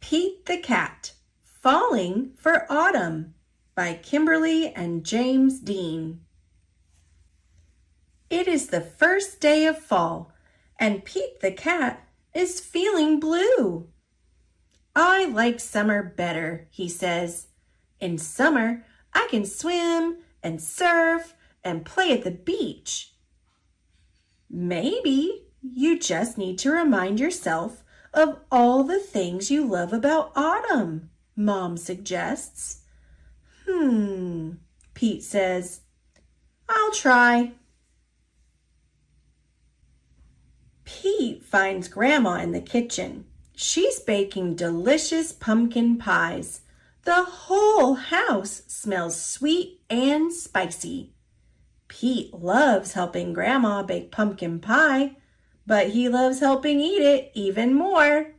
Pete the Cat, Falling for Autumn by Kimberly and James Dean. It is the first day of fall, and Pete the Cat is feeling blue. I like summer better, he says. In summer, I can swim and surf and play at the beach. Maybe you just need to remind yourself of all the things you love about autumn, Mom suggests. Pete says, I'll try. Pete finds Grandma in the kitchen. She's baking delicious pumpkin pies. The whole house smells sweet and spicy. Pete loves helping Grandma bake pumpkin pie, but he loves helping eat it even more.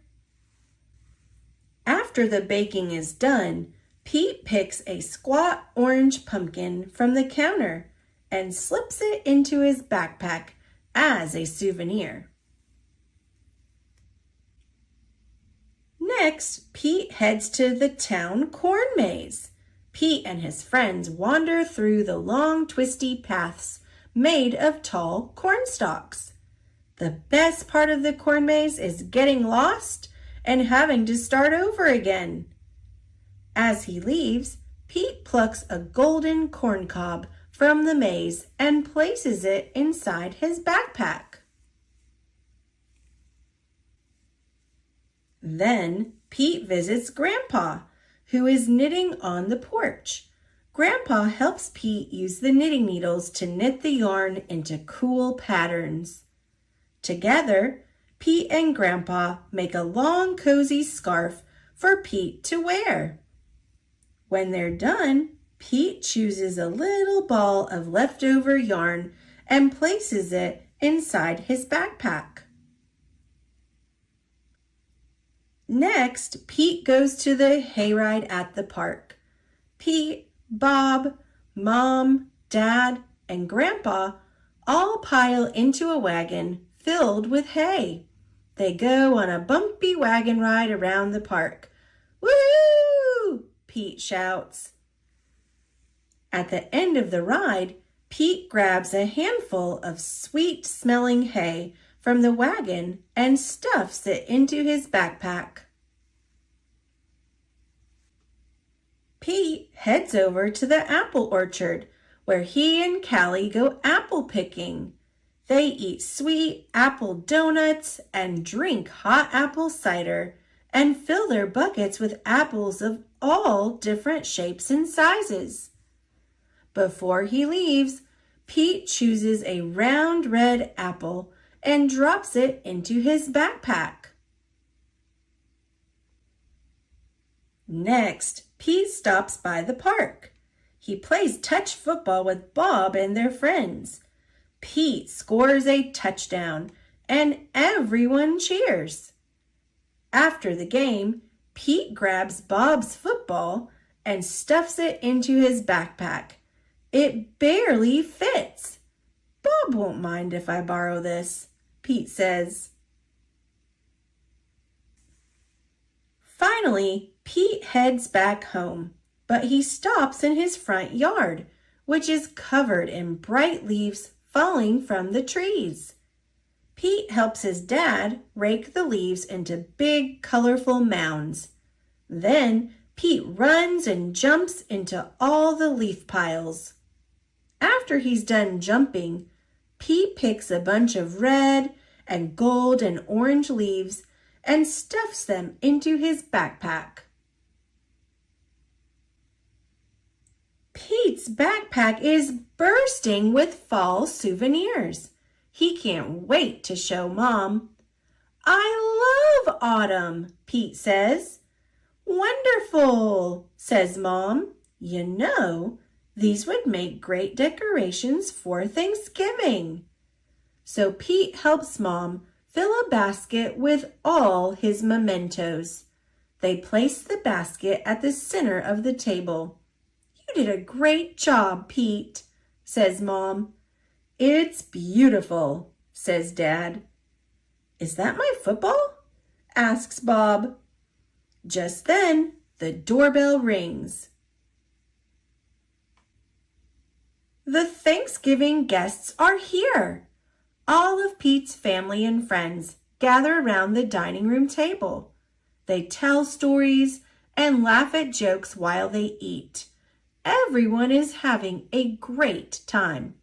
After the baking is done, Pete picks a squat orange pumpkin from the counter and slips it into his backpack as a souvenir. Next, Pete heads to the town corn maze. Pete and his friends wander through the long, twisty paths made of tall corn stalks. The best part of the corn maze is getting lost and having to start over again. As he leaves, Pete plucks a golden corn cob from the maze and places it inside his backpack. Then Pete visits Grandpa, who is knitting on the porch. Grandpa helps Pete use the knitting needles to knit the yarn into cool patterns. Together, Pete and Grandpa make a long, cozy scarf for Pete to wear. When they're done, Pete chooses a little ball of leftover yarn and places it inside his backpack. Next, Pete goes to the hayride at the park. Pete, Bob, Mom, Dad, and Grandpa all pile into a wagon filled with hay. They go on a bumpy wagon ride around the park. Woo! Pete shouts. At the end of the ride, Pete grabs a handful of sweet-smelling hay from the wagon and stuffs it into his backpack. Pete heads over to the apple orchard, where he and Callie go apple picking. They eat sweet apple donuts and drink hot apple cider and fill their buckets with apples of all different shapes and sizes. Before he leaves, Pete chooses a round red apple and drops it into his backpack. Next, Pete stops by the park. He plays touch football with Bob and their friends. Pete scores a touchdown and everyone cheers. After the game, Pete grabs Bob's football and stuffs it into his backpack. It barely fits. Bob won't mind if I borrow this, Pete says. Finally, Pete heads back home, but he stops in his front yard, which is covered in bright leaves falling from the trees. Pete helps his dad rake the leaves into big, colorful mounds. Then Pete runs and jumps into all the leaf piles. After he's done jumping, Pete picks a bunch of red and gold and orange leaves and stuffs them into his backpack. Pete's backpack is bursting with fall souvenirs. He can't wait to show Mom. I love autumn, Pete says. Wonderful, says Mom. You know, these would make great decorations for Thanksgiving. So Pete helps Mom fill a basket with all his mementos. They place the basket at the center of the table. You did a great job, Pete, says Mom. It's beautiful, says Dad. Is that my football? Asks Bob. Just then, the doorbell rings. The Thanksgiving guests are here. All of Pete's family and friends gather around the dining room table. They tell stories and laugh at jokes while they eat. Everyone is having a great time.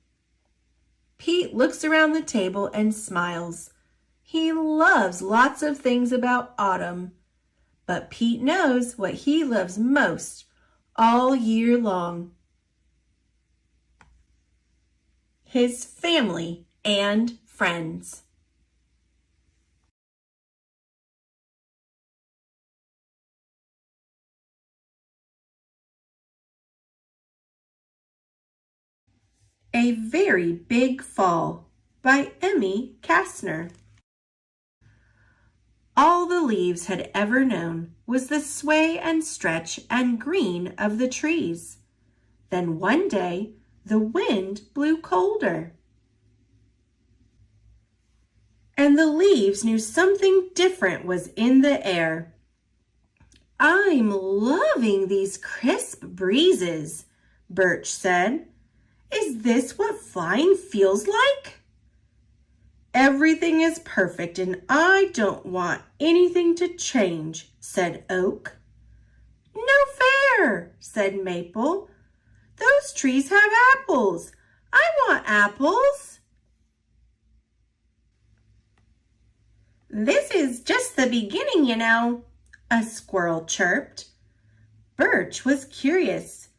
Pete looks around the table and smiles. He loves lots of things about autumn, but Pete knows what he loves most all year long: his family and friends. A Very Big Fall by Emmy Kastner. All the leaves had ever known was the sway and stretch and green of the trees. Then one day the wind blew colder, and the leaves knew something different was in the air. "I'm loving these crisp breezes," Birch said. "Is this what flying feels like?" "Everything is perfect and I don't want anything to change," said Oak. "No fair," said Maple. "Those trees have apples. I want apples." "This is just the beginning, you know," a squirrel chirped. Birch was curious.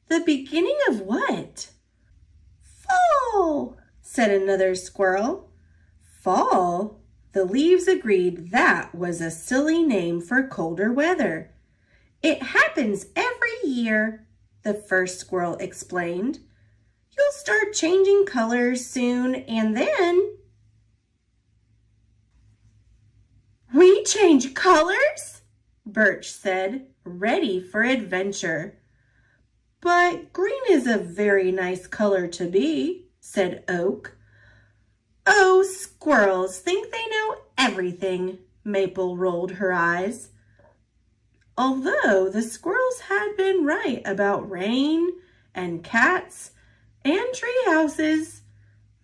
"The beginning of what?" "Fall," said another squirrel. Fall? The leaves agreed that was a silly name for colder weather. "It happens every year," the first squirrel explained. "You'll start changing colors soon, and then—" "We change colors?" Birch said, ready for adventure. "But green is a very nice color to be," said Oak. "Oh, squirrels think they know everything," Maple rolled her eyes. Although the squirrels had been right about rain and cats and tree houses,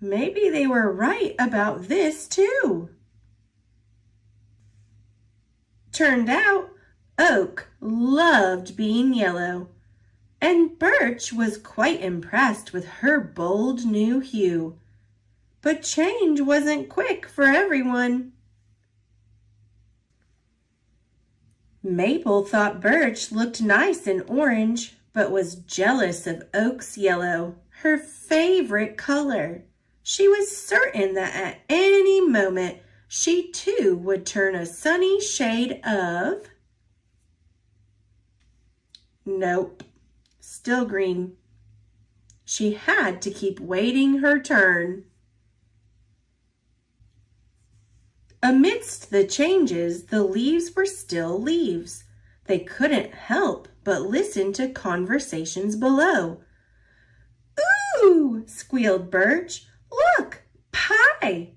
maybe they were right about this too. Turned out, Oak loved being yellow, and Birch was quite impressed with her bold new hue. But change wasn't quick for everyone. Maple thought Birch looked nice in orange, but was jealous of Oak's yellow, her favorite color. She was certain that at any moment she too would turn a sunny shade of— Nope, still green. She had to keep waiting her turn. Amidst the changes, the leaves were still leaves. They couldn't help but listen to conversations below. "Ooh!" squealed Birch. "Look, pie!"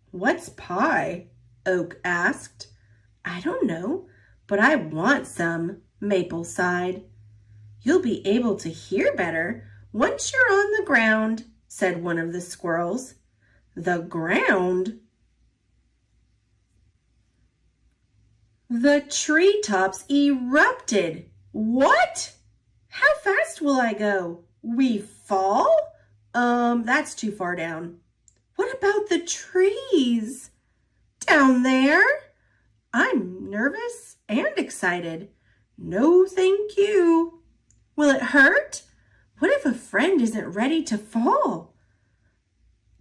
"What's pie?" Oak asked. "I don't know, but I want some," Maple sighed. "You'll be able to hear better once you're on the ground," said one of the squirrels. "The ground?" The treetops erupted. "What? How fast will I go? We fall? That's too far down." "What about the trees?" "Down there?" I'm nervous and excited. "No, thank you." "Will it hurt? What if a friend isn't ready to fall?"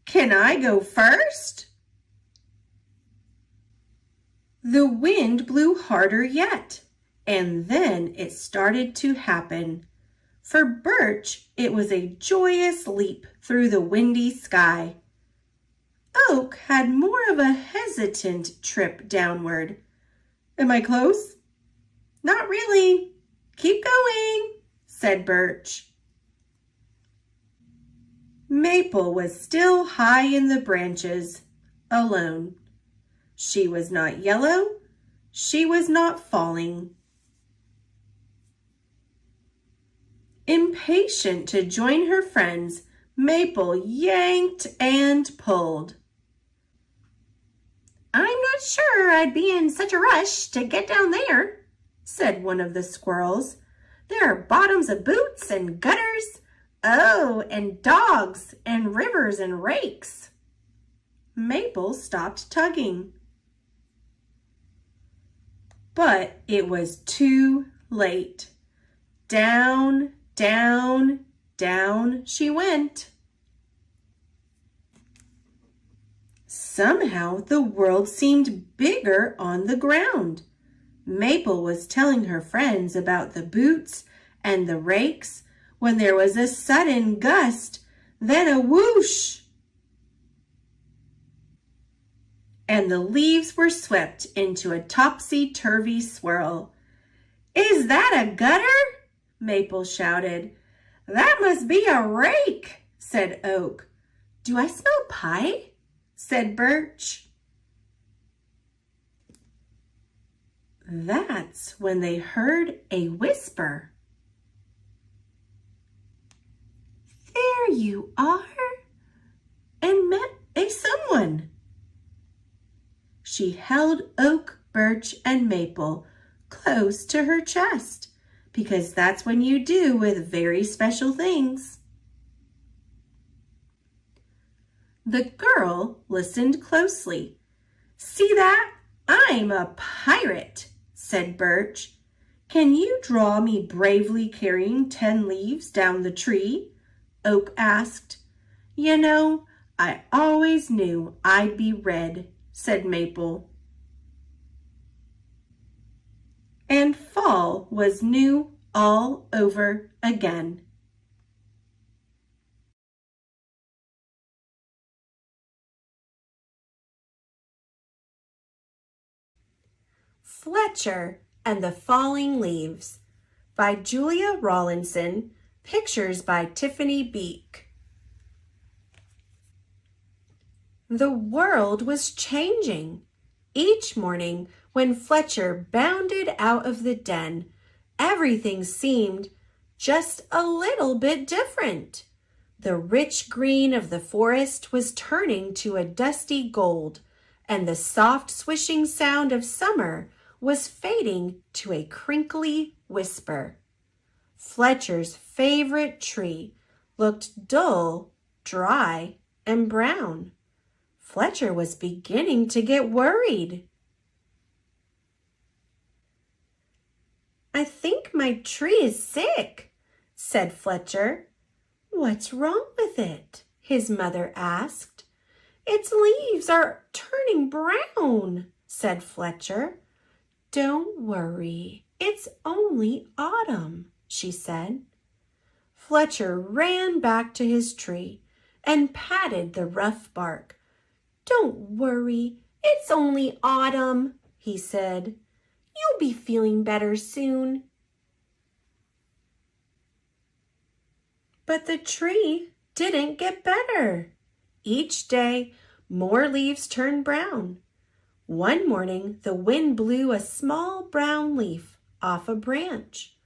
"Can I go first?" The wind blew harder yet, and then it started to happen. For Birch, it was a joyous leap through the windy sky. Oak had more of a hesitant trip downward. "Am I close?" "Not really. Keep going," said Birch. Maple was still high in the branches, alone. She was not yellow, she was not falling. Impatient to join her friends, Maple yanked and pulled. "I'm not sure I'd be in such a rush to get down there," said one of the squirrels. "There are bottoms of boots and gutters, oh, and dogs and rivers and rakes." Maple stopped tugging. But it was too late. Down, down, down she went. Somehow the world seemed bigger on the ground. Maple was telling her friends about the boots and the rakes when there was a sudden gust, then a whoosh, and the leaves were swept into a topsy-turvy swirl. "Is that a gutter?" Maple shouted. "That must be a rake," said Oak. "Do I smell pie?" said Birch. That's when they heard a whisper. "There you are," and met a someone. She held Oak, Birch, and Maple close to her chest, because that's what you do with very special things. The girl listened closely. "See that? I'm a pirate," said Birch. "Can you draw me bravely carrying 10 leaves down the tree?" Oak asked. "You know, I always knew I'd be red," said Maple. And fall was new all over again. Fletcher and the Falling Leaves by Julia Rawlinson, pictures by Tiffany Beek. The world was changing. Each morning when Fletcher bounded out of the den, everything seemed just a little bit different. The rich green of the forest was turning to a dusty gold, and the soft swishing sound of summer was fading to a crinkly whisper. Fletcher's favorite tree looked dull, dry, and brown. Fletcher was beginning to get worried. "I think my tree is sick," said Fletcher. "What's wrong with it?" his mother asked. "Its leaves are turning brown," said Fletcher. "Don't worry, it's only autumn," she said. Fletcher ran back to his tree and patted the rough bark. "Don't worry, it's only autumn," he said. "You'll be feeling better soon." But the tree didn't get better. Each day, more leaves turned brown. One morning, the wind blew a small brown leaf off a branch.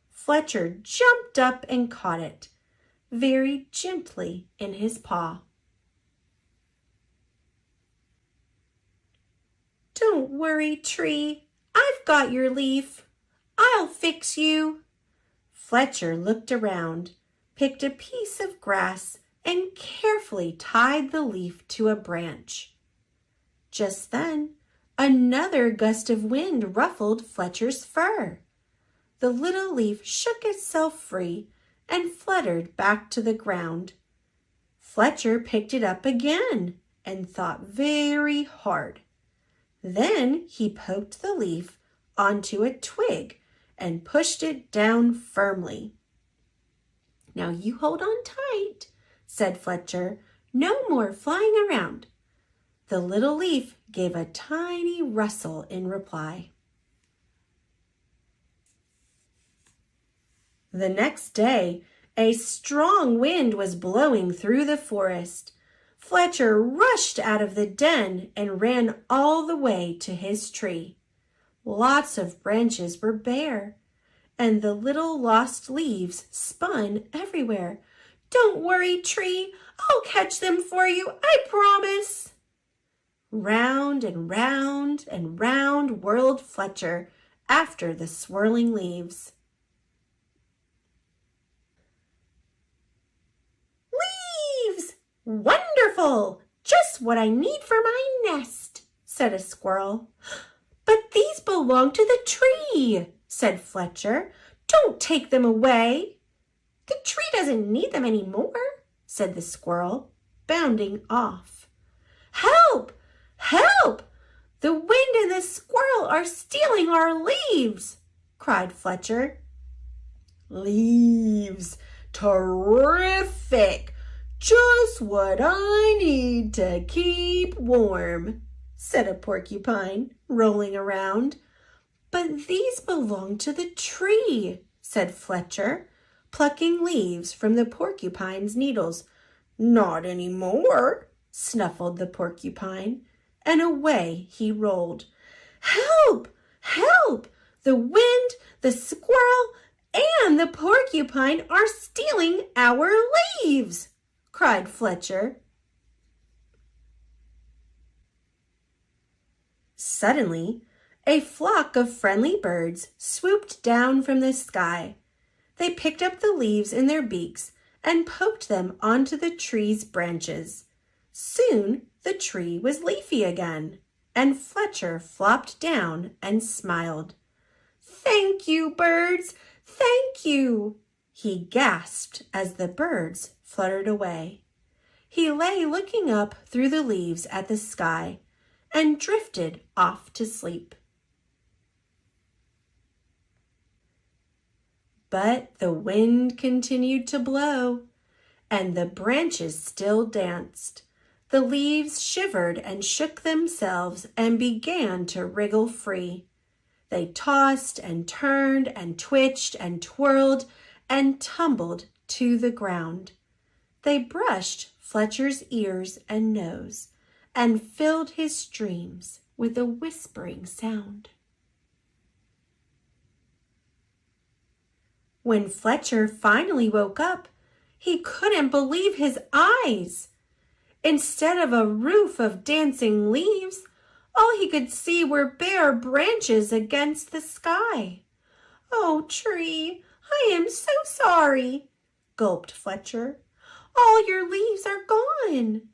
Fletcher jumped up and caught it, very gently in his paw. "Don't worry, tree. I've got your leaf. I'll fix you." Fletcher looked around, picked a piece of grass, and carefully tied the leaf to a branch. Just then, another gust of wind ruffled Fletcher's fur. The little leaf shook itself free and fluttered back to the ground. Fletcher picked it up again and thought very hard. Then he poked the leaf onto a twig and pushed it down firmly. "Now you hold on tight," said Fletcher. "No more flying around." The little leaf gave a tiny rustle in reply. The next day, a strong wind was blowing through the forest. Fletcher rushed out of the den and ran all the way to his tree. Lots of branches were bare, and the little lost leaves spun everywhere. "Don't worry, tree. I'll catch them for you, I promise." Round and round and round whirled Fletcher after the swirling leaves. "Leaves! Wonderful! Just what I need for my nest," said a squirrel. "But these belong to the tree," said Fletcher. "Don't take them away." "The tree doesn't need them any more," said the squirrel, bounding off. "Help! Help! The wind and the squirrel are stealing our leaves," cried Fletcher. "Leaves! Terrific! Just what I need to keep warm," said a porcupine, rolling around. "But these belong to the tree," said Fletcher, plucking leaves from the porcupine's needles. "Not any more," snuffled the porcupine, and away he rolled. "Help! Help! The wind, the squirrel, and the porcupine are stealing our leaves," cried Fletcher. Suddenly, a flock of friendly birds swooped down from the sky. They picked up the leaves in their beaks and poked them onto the tree's branches. Soon the tree was leafy again, and Fletcher flopped down and smiled. "Thank you, birds, thank you," he gasped as the birds fluttered away. He lay looking up through the leaves at the sky and drifted off to sleep. But the wind continued to blow, and the branches still danced. The leaves shivered and shook themselves and began to wriggle free. They tossed and turned and twitched and twirled and tumbled to the ground. They brushed Fletcher's ears and nose and filled his dreams with a whispering sound. When Fletcher finally woke up, he couldn't believe his eyes. Instead of a roof of dancing leaves, all he could see were bare branches against the sky. "Oh, tree, I am so sorry," gulped Fletcher. "All your leaves are gone."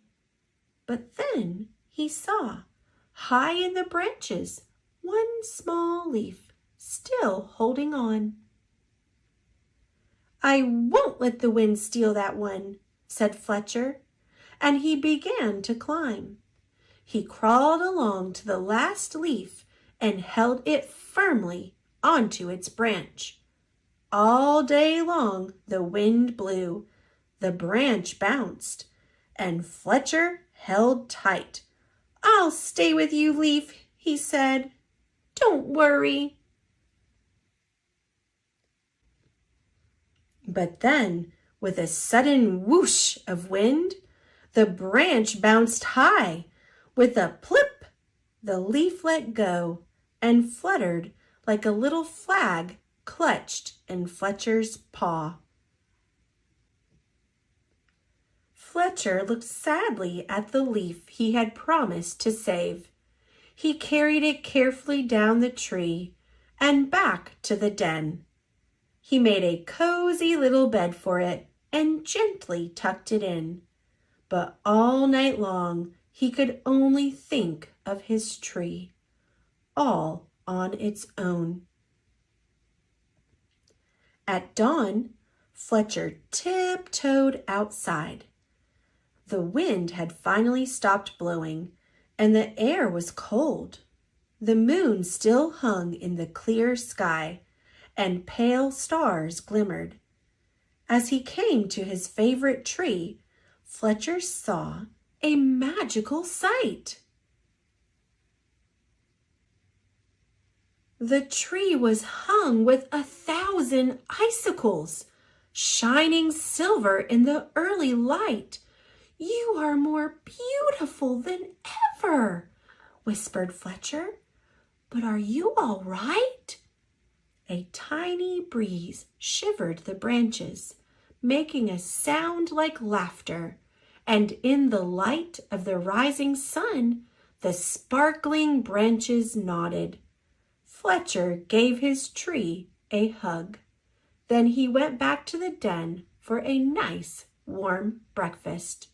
But then he saw, high in the branches, one small leaf still holding on. "I won't let the wind steal that one," said Fletcher, and he began to climb. He crawled along to the last leaf and held it firmly onto its branch. All day long the wind blew, the branch bounced, and Fletcher held tight. "I'll stay with you, leaf," he said. "Don't worry." But then, with a sudden whoosh of wind, the branch bounced high. With a plip, the leaf let go and fluttered like a little flag clutched in Fletcher's paw. Fletcher looked sadly at the leaf he had promised to save. He carried it carefully down the tree and back to the den. He made a cozy little bed for it and gently tucked it in. But all night long he could only think of his tree, all on its own. At dawn, Fletcher tiptoed outside. The wind had finally stopped blowing, and the air was cold. The moon still hung in the clear sky, and pale stars glimmered. As he came to his favorite tree, Fletcher saw a magical sight. The tree was hung with 1,000 icicles, shining silver in the early light. "You are more beautiful than ever," whispered Fletcher. But are you all right? A tiny breeze shivered the branches, making a sound like laughter, and in the light of the rising sun, the sparkling branches nodded. Fletcher gave his tree a hug. Then he went back to the den for a nice, warm breakfast.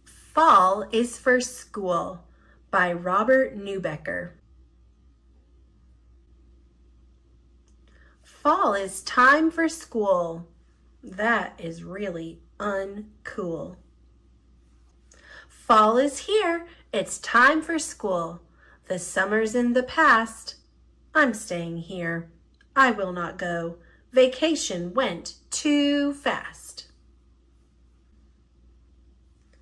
Fall is for School by Robert Newbecker. Fall is time for school. That is really uncool. Fall is here. It's time for school. The summer's in the past. I'm staying here. I will not go. Vacation went too fast.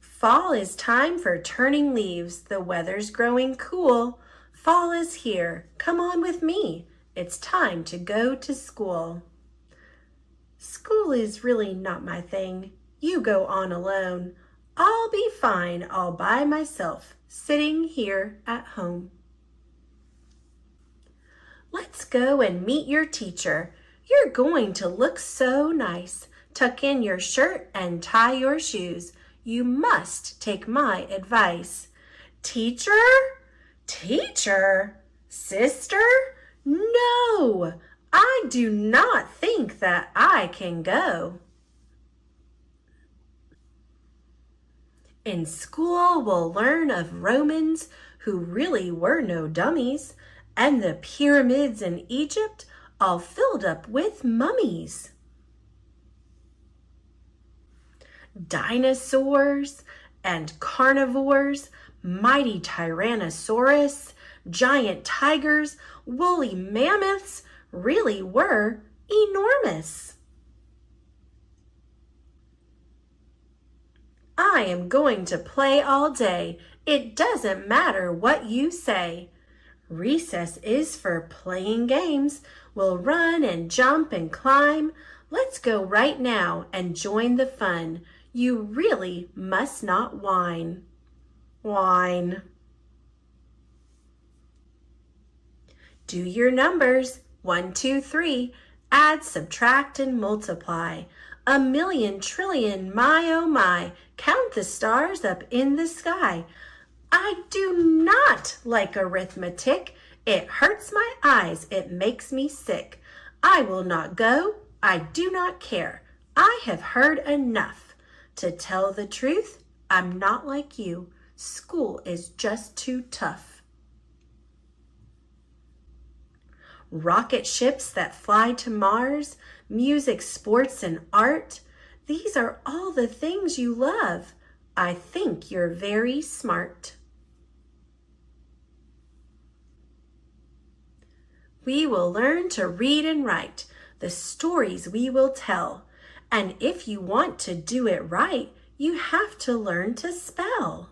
Fall is time for turning leaves. The weather's growing cool. Fall is here. Come on with me. It's time to go to school. School is really not my thing. You go on alone. I'll be fine all by myself, sitting here at home. Let's go and meet your teacher. You're going to look so nice. Tuck in your shirt and tie your shoes. You must take my advice. Teacher? Teacher? Sister? No, I do not think that I can go. In school we'll learn of Romans who really were no dummies, and the pyramids in Egypt all filled up with mummies. Dinosaurs and carnivores, mighty Tyrannosaurus, giant tigers, woolly mammoths really were enormous. I am going to play all day. It doesn't matter what you say. Recess is for playing games. We'll run and jump and climb. Let's go right now and join the fun. You really must not whine. Whine. Do your numbers, 1, 2, 3, add, subtract, and multiply. 1,000,000 trillion, my oh my, count the stars up in the sky. I do not like arithmetic. It hurts my eyes, it makes me sick. I will not go, I do not care. I have heard enough. To tell the truth, I'm not like you. School is just too tough. Rocket ships that fly to Mars, music, sports, and art. These are all the things you love. I think you're very smart. We will learn to read and write, the stories we will tell. And if you want to do it right, you have to learn to spell.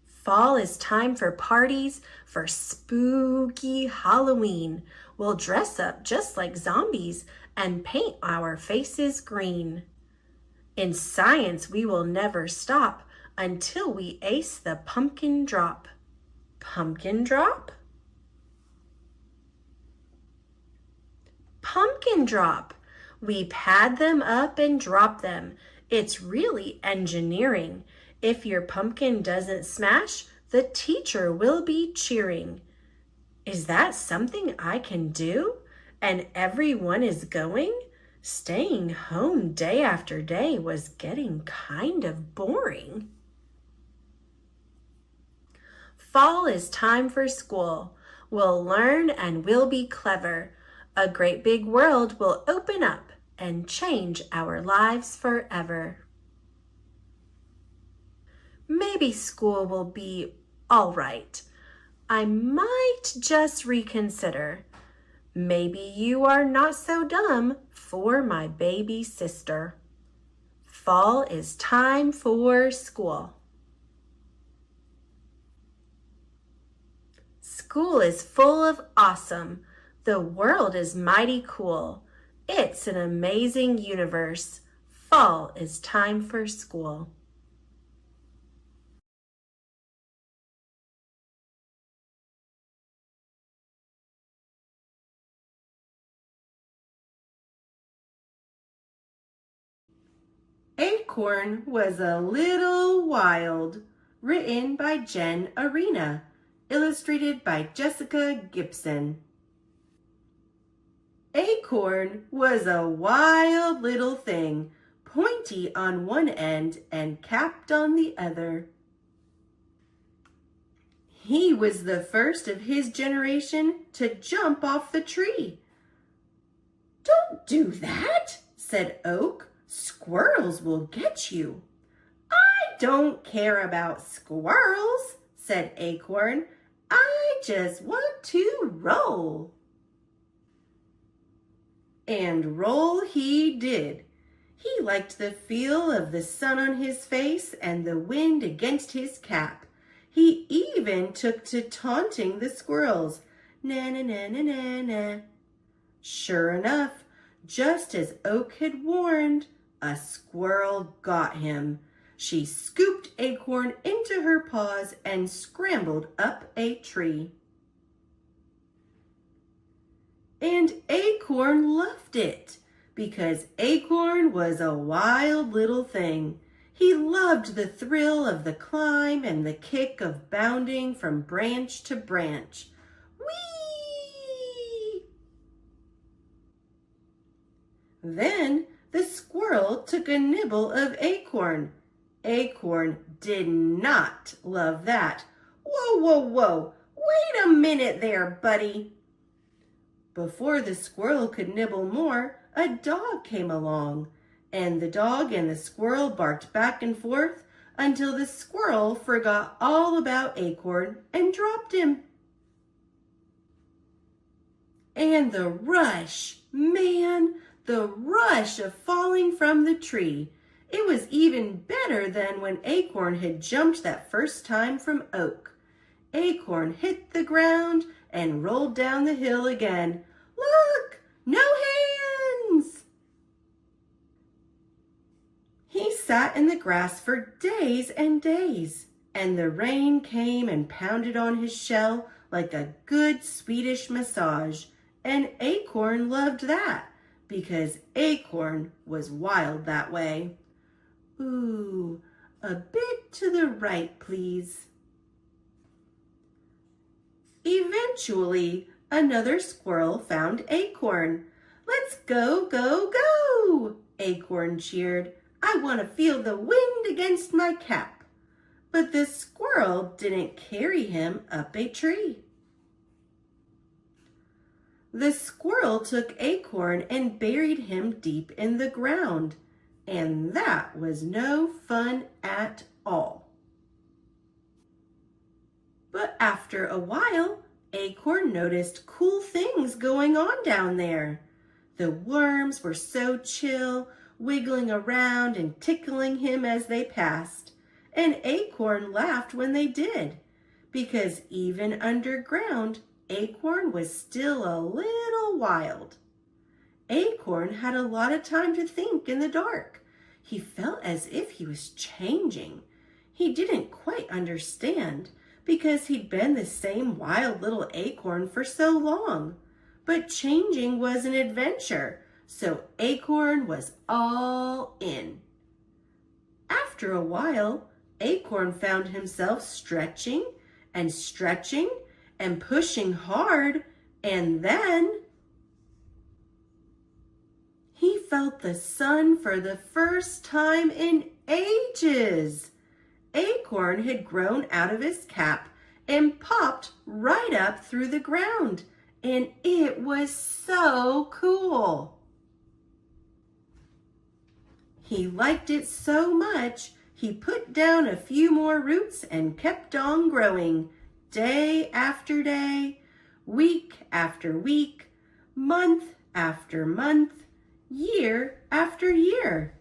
Fall is time for parties, for spooky Halloween. We'll dress up just like zombies and paint our faces green. In science, we will never stop until we ace the pumpkin drop. Pumpkin drop? Pumpkin drop. We pad them up and drop them. It's really engineering. If your pumpkin doesn't smash, the teacher will be cheering. Is that something I can do? And everyone is going? Staying home day after day was getting kind of boring. Fall is time for school. We'll learn and we'll be clever. A great big world will open up and change our lives forever. Maybe school will be all right. I might just reconsider. Maybe you are not so dumb for my baby sister. Fall is time for school. School is full of awesome. The world is mighty cool. It's an amazing universe. Fall is time for school. Acorn was a little wild. Written by Jen Arena. Illustrated by Jessica Gibson. Acorn was a wild little thing, pointy on one end and capped on the other. He was the first of his generation to jump off the tree. "Don't do that," said Oak. "Squirrels will get you." "I don't care about squirrels," said Acorn. "I just want to roll." And roll he did. He liked the feel of the sun on his face and the wind against his cap. He even took to taunting the squirrels. Na na na na na na. Sure enough, just as Oak had warned, a squirrel got him. She scooped Acorn into her paws and scrambled up a tree. And Acorn loved it, because Acorn was a wild little thing. He loved the thrill of the climb and the kick of bounding from branch to branch. Whee! Then the squirrel took a nibble of Acorn. Acorn did not love that. "Whoa, whoa, whoa! Wait a minute there, buddy." Before the squirrel could nibble more, a dog came along, and the dog and the squirrel barked back and forth until the squirrel forgot all about Acorn and dropped him. And the rush, man, the rush of falling from the tree. It was even better than when Acorn had jumped that first time from Oak. Acorn hit the ground and rolled down the hill again. "Look, no hands!" He sat in the grass for days and days, and the rain came and pounded on his shell like a good Swedish massage, and Acorn loved that because Acorn was wild that way. "Ooh, a bit to the right, please." Eventually, another squirrel found Acorn. "Let's go, go, go!" Acorn cheered. "I want to feel the wind against my cap." But the squirrel didn't carry him up a tree. The squirrel took Acorn and buried him deep in the ground, and that was no fun at all. But after a while, Acorn noticed cool things going on down there. The worms were so chill, wiggling around and tickling him as they passed, and Acorn laughed when they did, because even underground, Acorn was still a little wild. Acorn had a lot of time to think in the dark. He felt as if he was changing. He didn't quite understand, because he'd been the same wild little Acorn for so long. But changing was an adventure, so Acorn was all in. After a while, Acorn found himself stretching and stretching and pushing hard, and then he felt the sun for the first time in ages. Acorn had grown out of his cap and popped right up through the ground, and it was so cool. He liked it so much, he put down a few more roots and kept on growing, day after day, week after week, month after month, year after year.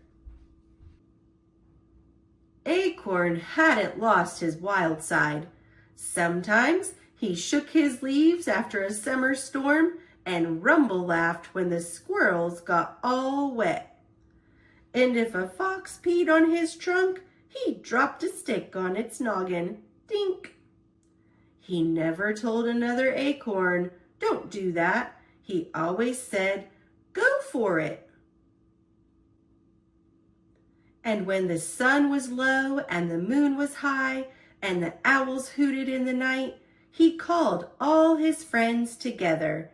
Acorn hadn't lost his wild side. Sometimes He shook his leaves after a summer storm and Rumble laughed when the squirrels got all wet. And if a fox peed on his trunk, he dropped a stick on its noggin. Dink! He never told another acorn, "Don't do that." He always said, "Go for it." And when the sun was low and the moon was high and the owls hooted in the night, he called all his friends together,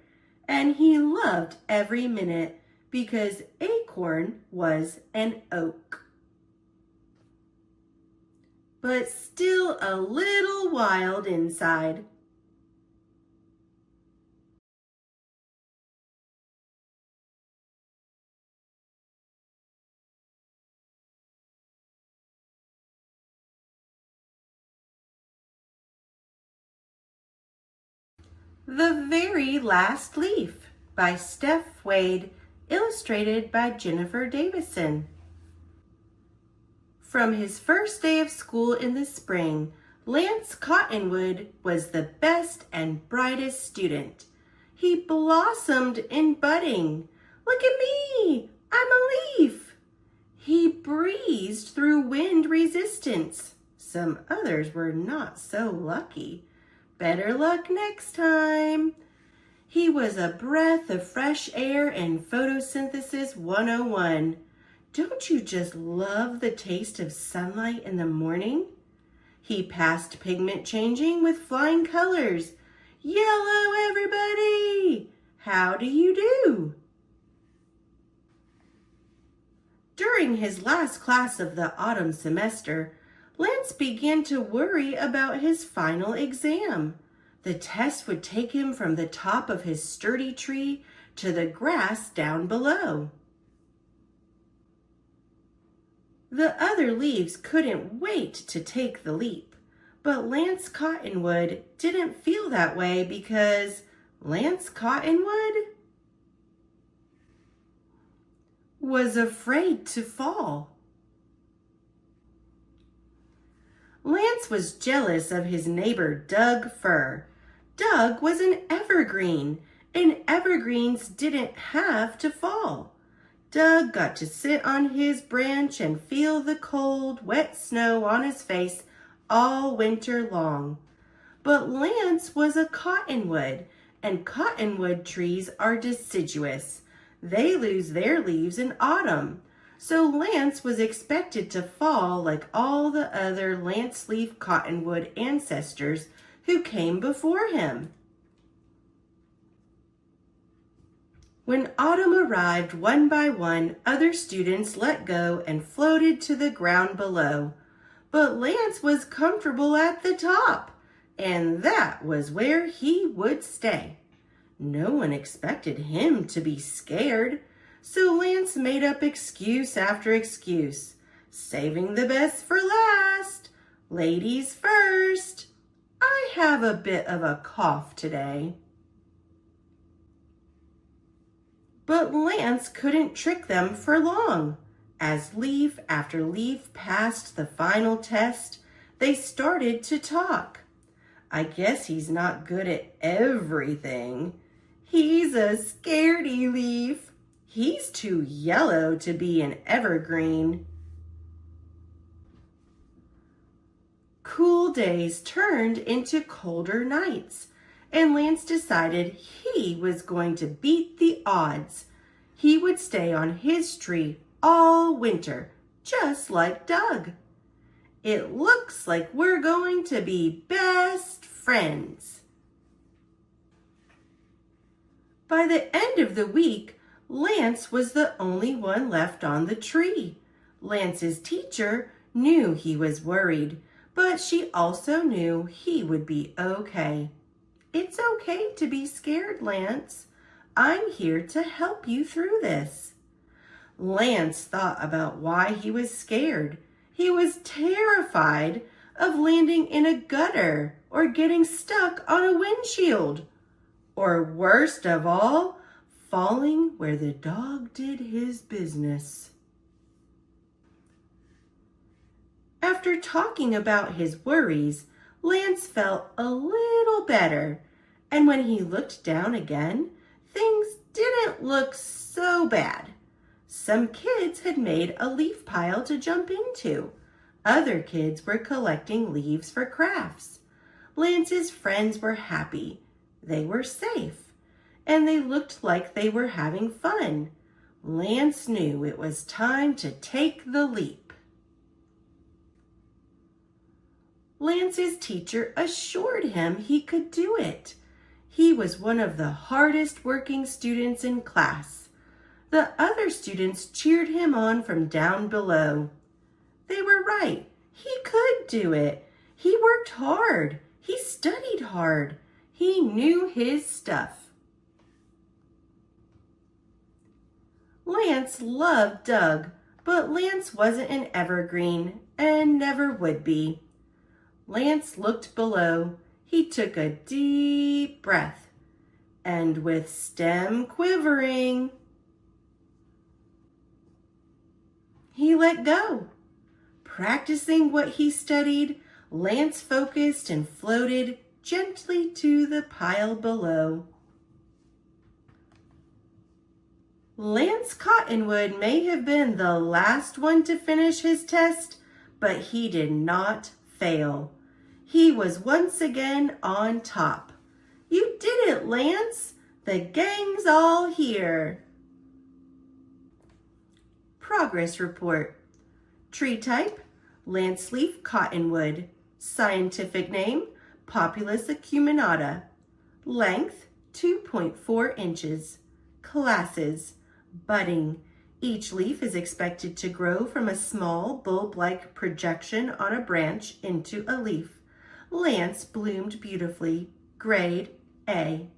and he loved every minute because Acorn was an oak. But still a little wild inside. The Very Last Leaf by Steph Wade, illustrated by Jennifer Davison. From his first day of school in the spring, Lance Cottonwood was the best and brightest student. He blossomed in budding. "Look at me, I'm a leaf." He breezed through wind resistance. Some others were not so lucky. Better luck next time. He was a breath of fresh air in Photosynthesis 101. Don't you just love the taste of sunlight in the morning? He passed pigment changing with flying colors. "Yellow, everybody! How do you do?" During his last class of the autumn semester, Lance began to worry about his final exam. The test would take him from the top of his sturdy tree to the grass down below. The other leaves couldn't wait to take the leap, but Lance Cottonwood didn't feel that way because Lance Cottonwood was afraid to fall. Lance was jealous of his neighbor Doug Fir. Doug was an evergreen, and evergreens didn't have to fall. Doug got to sit on his branch and feel the cold, wet snow on his face all winter long. But Lance was a cottonwood, and cottonwood trees are deciduous. They lose their leaves in autumn. So Lance was expected to fall like all the other lance leaf cottonwood ancestors who came before him. When autumn arrived, one by one, other students let go and floated to the ground below. But Lance was comfortable at the top, and that was where he would stay. No one expected him to be scared. So Lance made up excuse after excuse, saving the best for last. Ladies first. I have a bit of a cough today. But Lance couldn't trick them for long. As leaf after leaf passed the final test, they started to talk. "I guess he's not good at everything. He's a scaredy leaf. He's too yellow to be an evergreen." Cool days turned into colder nights, and Lance decided he was going to beat the odds. He would stay on his tree all winter, just like Doug. "It looks like we're going to be best friends." By the end of the week, Lance was the only one left on the tree. Lance's teacher knew he was worried, but she also knew he would be okay. "It's okay to be scared, Lance. I'm here to help you through this." Lance thought about why he was scared. He was terrified of landing in a gutter or getting stuck on a windshield. Or worst of all, falling where the dog did his business. After talking about his worries, Lance felt a little better, and when he looked down again, things didn't look so bad. Some kids had made a leaf pile to jump into. Other kids were collecting leaves for crafts. Lance's friends were happy. They were safe, and they looked like they were having fun. Lance knew it was time to take the leap. Lance's teacher assured him he could do it. He was one of the hardest working students in class. The other students cheered him on from down below. They were right. He could do it. He worked hard. He studied hard. He knew his stuff. Lance loved Doug, but Lance wasn't an evergreen and never would be. Lance looked below. He took a deep breath, and with stem quivering, he let go. Practicing what he studied, Lance focused and floated gently to the pile below. Lance Cottonwood may have been the last one to finish his test, but he did not fail. He was once again on top. You did it, Lance. The gang's all here. Progress report. Tree type, lance leaf cottonwood. Scientific name, Populus acuminata. Length, 2.4 inches. Classes, budding. Each leaf is expected to grow from a small bulb-like projection on a branch into a leaf. Lance bloomed beautifully. Grade A.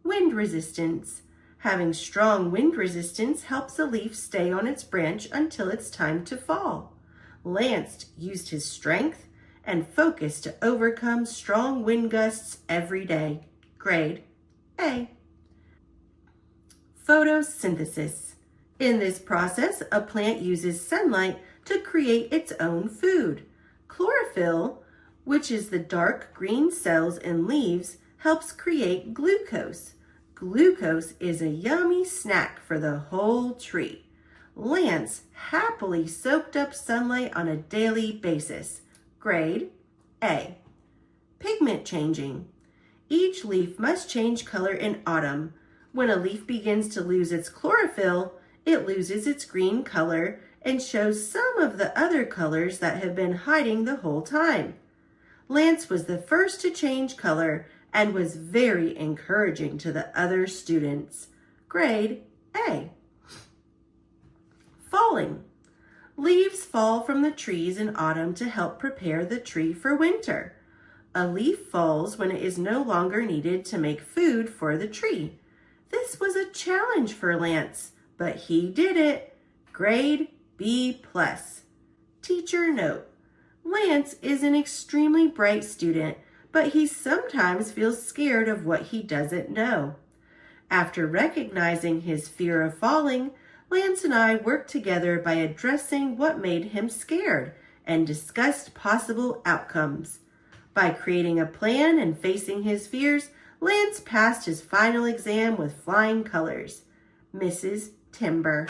Wind resistance. Having strong wind resistance helps a leaf stay on its branch until it's time to fall. Lance used his strength and focus to overcome strong wind gusts every day. Grade A. Photosynthesis. In this process, a plant uses sunlight to create its own food. Chlorophyll, which is the dark green cells in leaves, helps create glucose. Glucose is a yummy snack for the whole tree. Lance happily soaked up sunlight on a daily basis. Grade A. Pigment changing. Each leaf must change color in autumn. When a leaf begins to lose its chlorophyll, it loses its green color and shows some of the other colors that have been hiding the whole time. Lance was the first to change color and was very encouraging to the other students. Grade A. Falling. Leaves fall from the trees in autumn to help prepare the tree for winter. A leaf falls when it is no longer needed to make food for the tree. This was a challenge for Lance, but he did it. Grade B+. Teacher note. Lance is an extremely bright student, but he sometimes feels scared of what he doesn't know. After recognizing his fear of falling, Lance and I worked together by addressing what made him scared and discussed possible outcomes. By creating a plan and facing his fears, Lance passed his final exam with flying colors. Mrs. Timber.